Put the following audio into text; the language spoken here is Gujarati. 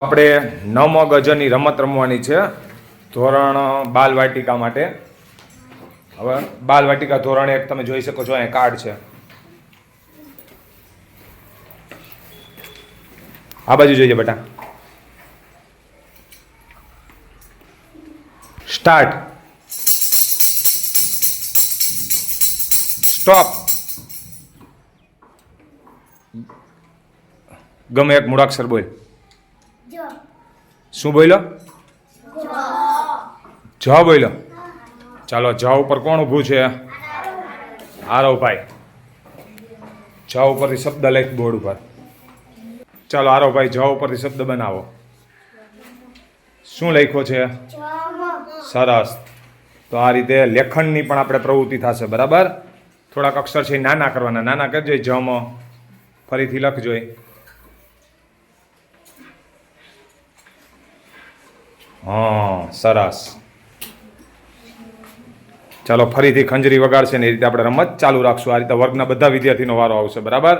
આપણે નવમો ગજની રમત રમવાની છે ધોરણ બાલવાટિકા માટે. હવે બાલવાટિકા ધોરણ 1 તમે જોઈ શકો છો, અહીંયા કાર્ડ છે. આ બાજુ જોઈએ બેટા. Start, stop. ગમે એક મૂળાક્ષર બોલ. શું બોલ્યો? જ બોલ્યો. ચાલો, જ ઉપર કોણ ઊભું છે? આરવભાઈ. જ ઉપરથી શબ્દ લખ બોર્ડ ઉપર. ચાલો આરવભાઈ, જ ઉપરથી શબ્દ બનાવો. શું લખ્યો છે? સરસ. તો આ રીતે લેખનની પણ આપણે પ્રવૃત્તિ થશે, બરાબર? થોડાક અક્ષર છે નાના કરવાના. નાના કરજો. જમાં ફરીથી લખજો. હા, સરસ. ચાલો ફરીથી ખંજરી વગાડશે ને એ રીતે આપણે રમત ચાલુ રાખશું. આ રીતે વર્ગના બધા વિદ્યાર્થીનો વારો આવશે, બરાબર?